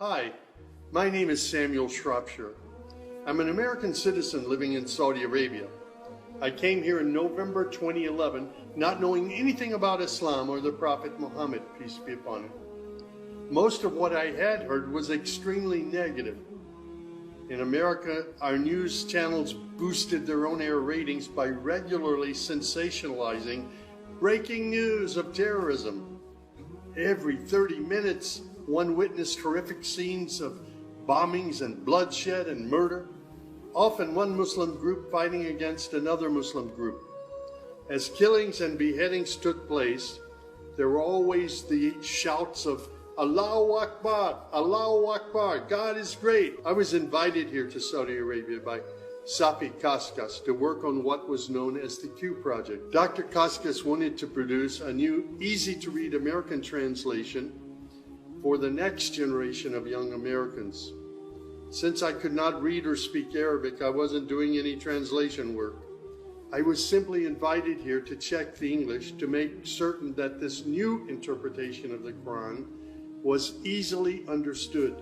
Hi, my name is Samuel Shropshire. I'm an American citizen living in Saudi Arabia. I came here in November 2011, not knowing anything about Islam or the Prophet Muhammad, peace be upon him. Most of what I had heard was extremely negative. In America, our news channels boosted their on-air ratings by regularly sensationalizing breaking news of terrorism. Every 30 minutes, one witnessed horrific scenes of bombings and bloodshed and murder, often one Muslim group fighting against another Muslim group. As killings and beheadings took place, there were always the shouts of Allahu Akbar, Allahu Akbar, God is great. I was invited here to Saudi Arabia by Safi Kaskas to work on what was known as the Q Project. Dr. Kaskas wanted to produce a new, easy-to-read American translation for the next generation of young Americans. Since I could not read or speak Arabic, I wasn't doing any translation work. I was simply invited here to check the English to make certain that this new interpretation of the Quran was easily understood.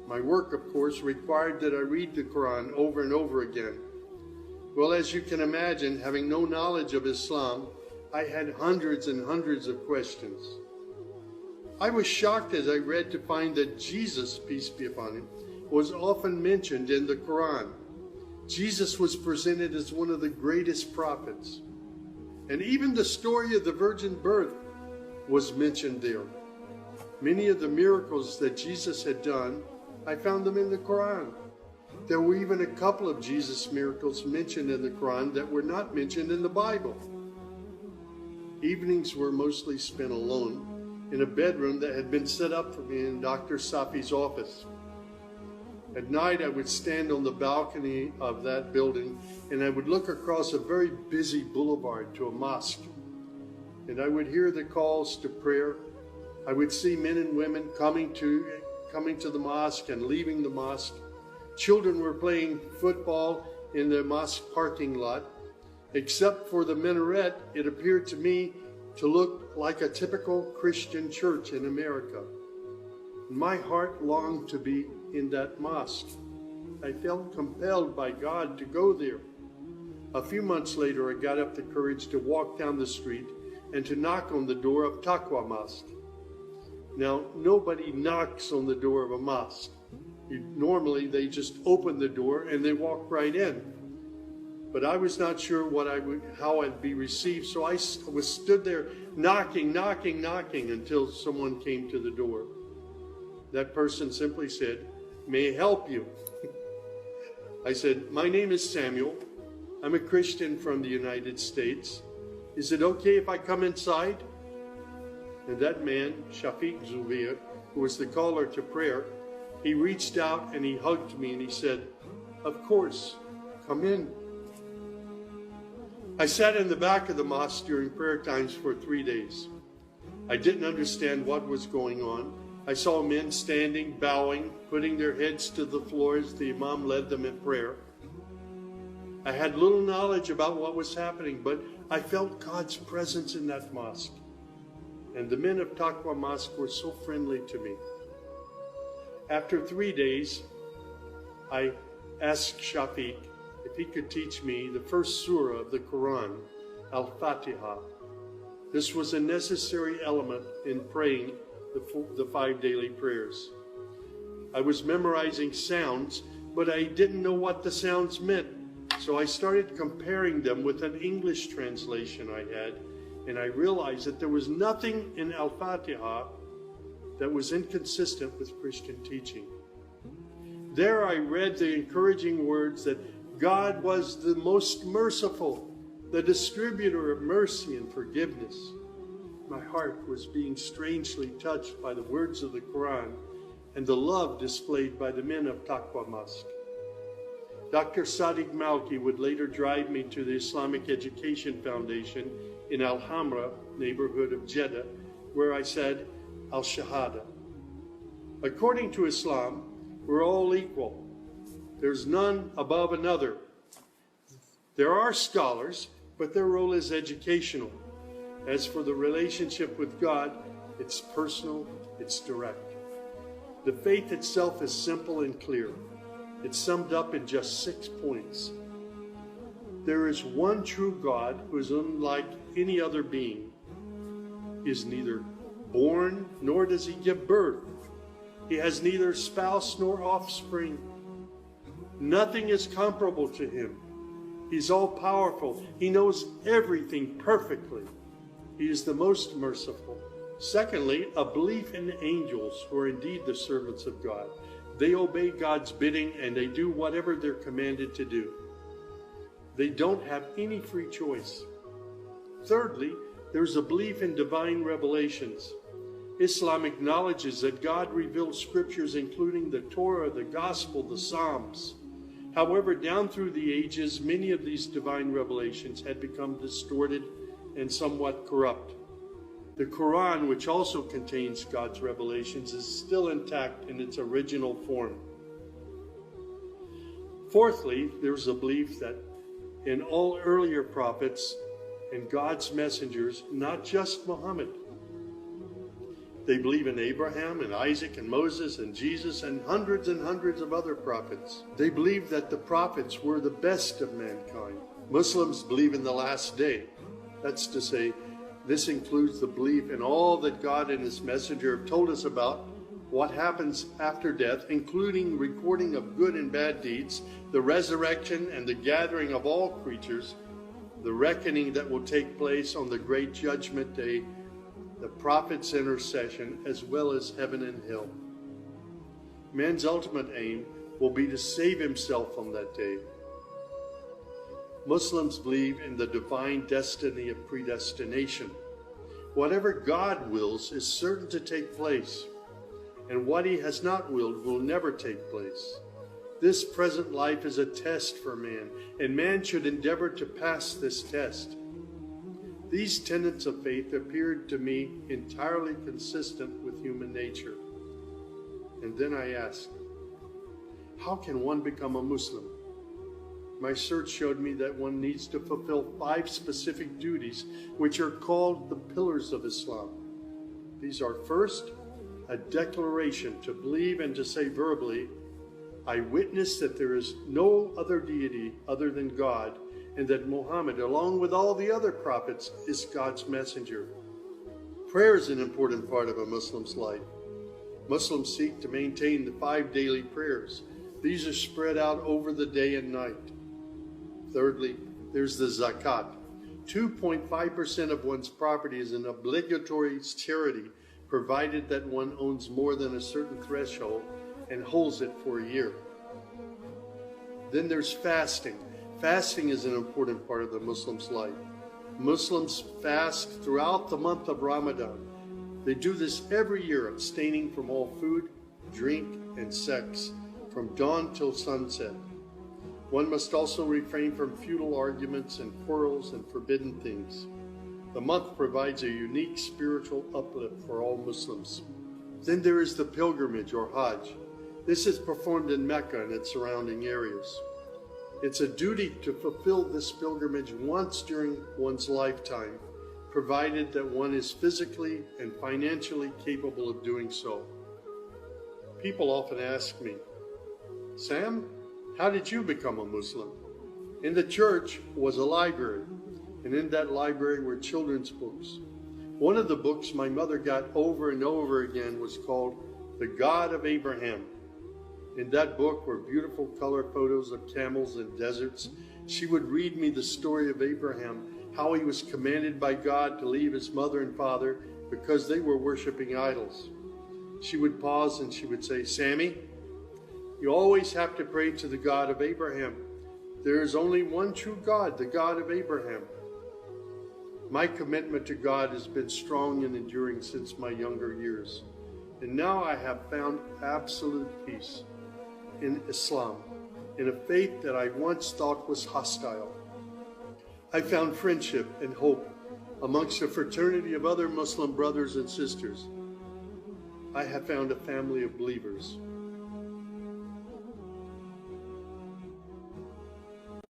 My work, of course, required that I read the Quran over and over again. Well, as you can imagine, having no knowledge of Islam, I had hundreds and hundreds of questions. I was shocked as I read to find that Jesus, peace be upon him, was often mentioned in the Quran. Jesus was presented as one of the greatest prophets. And even the story of the virgin birth was mentioned there. Many of the miracles that Jesus had done, I found them in the Quran. There were even a couple of Jesus miracles mentioned in the Quran that were not mentioned in the Bible. Evenings were mostly spent alone in a bedroom that had been set up for me in Dr. Safi's office. At night, I would stand on the balcony of that building and I would look across a very busy boulevard to a mosque. And I would hear the calls to prayer. I would see men and women coming to the mosque and leaving the mosque. Children were playing football in the mosque parking lot. Except for the minaret, it appeared to me to look like a typical Christian church in America. My heart longed to be in that mosque. I felt compelled by God to go there. A few months later, I got up the courage to walk down the street and to knock on the door of Taqwa Mosque. Now, nobody knocks on the door of a mosque. Normally, they just open the door and they walk right in. But I was not sure how I'd be received, so I stood there knocking until someone came to the door. That person simply said, "May I help you?" I said, "My name is Samuel. I'm a Christian from the United States. Is it okay if I come inside?" And that man, Shafiq Zubir, who was the caller to prayer, he reached out and he hugged me and he said, "Of course, come in." I sat in the back of the mosque during prayer times for 3 days. I didn't understand what was going on. I saw men standing, bowing, putting their heads to the floor as the Imam led them in prayer. I had little knowledge about what was happening, but I felt God's presence in that mosque. And the men of Taqwa Mosque were so friendly to me. After 3 days, I asked Shafiq if he could teach me the first surah of the Quran, Al-Fatiha. This was a necessary element in praying the 5 daily prayers. I was memorizing sounds, but I didn't know what the sounds meant. So I started comparing them with an English translation I had, and I realized that there was nothing in Al-Fatiha that was inconsistent with Christian teaching. There I read the encouraging words that God was the most merciful, the distributor of mercy and forgiveness. My heart was being strangely touched by the words of the Quran and the love displayed by the men of Taqwa Mosque. Dr. Sadiq Malki would later drive me to the Islamic Education Foundation in Al-Hamra neighborhood of Jeddah, where I said Al-Shahada. According to Islam, we're all equal. There's none above another. There are scholars, but their role is educational. As for the relationship with God, it's personal, it's direct. The faith itself is simple and clear. It's summed up in just 6 points. There is one true God who is unlike any other being. He is neither born, nor does he give birth. He has neither spouse nor offspring. Nothing is comparable to him. He's all-powerful. He knows everything perfectly. He is the most merciful. Secondly, a belief in angels who are indeed the servants of God. They obey God's bidding and they do whatever they're commanded to do. They don't have any free choice. Thirdly, there's a belief in divine revelations. Islam acknowledges that God revealed scriptures including the Torah, the Gospel, the Psalms. However, down through the ages, many of these divine revelations had become distorted and somewhat corrupt. The Quran, which also contains God's revelations, is still intact in its original form. Fourthly, there's a belief that in all earlier prophets and God's messengers, not just Muhammad. They believe in Abraham and Isaac and Moses and Jesus and hundreds of other prophets. They believe that the prophets were the best of mankind. Muslims believe in the last day. That's to say, this includes the belief in all that God and his messenger have told us about, what happens after death, including recording of good and bad deeds, the resurrection and the gathering of all creatures, the reckoning that will take place on the great judgment day, the prophet's intercession, as well as heaven and hell. Man's ultimate aim will be to save himself on that day. Muslims believe in the divine destiny of predestination. Whatever God wills is certain to take place, and what he has not willed will never take place. This present life is a test for man, and man should endeavor to pass this test. These tenets of faith appeared to me entirely consistent with human nature. And then I asked, how can one become a Muslim? My search showed me that one needs to fulfill 5 specific duties, which are called the pillars of Islam. These are: first, a declaration to believe and to say verbally, I witness that there is no other deity other than God, and that Muhammad, along with all the other prophets, is God's messenger. Prayer is an important part of a Muslim's life. Muslims seek to maintain the 5 daily prayers. These are spread out over the day and night. Thirdly, there's the zakat. 2.5% of one's property is an obligatory charity, provided that one owns more than a certain threshold and holds it for a year. Then there's fasting. Fasting is an important part of the Muslim's life. Muslims fast throughout the month of Ramadan. They do this every year, abstaining from all food, drink, and sex, from dawn till sunset. One must also refrain from futile arguments and quarrels and forbidden things. The month provides a unique spiritual uplift for all Muslims. Then there is the pilgrimage or Hajj. This is performed in Mecca and its surrounding areas. It's a duty to fulfill this pilgrimage once during one's lifetime, provided that one is physically and financially capable of doing so. People often ask me, Sam, how did you become a Muslim? In the church was a library, and in that library were children's books. One of the books my mother got over and over again was called The God of Abraham. In that book were beautiful color photos of camels and deserts. She would read me the story of Abraham, how he was commanded by God to leave his mother and father because they were worshiping idols. She would pause and she would say, Sammy, you always have to pray to the God of Abraham. There is only one true God, the God of Abraham. My commitment to God has been strong and enduring since my younger years. And now I have found absolute peace in Islam, in a faith that I once thought was hostile. I found friendship and hope amongst a fraternity of other Muslim brothers and sisters. I have found a family of believers.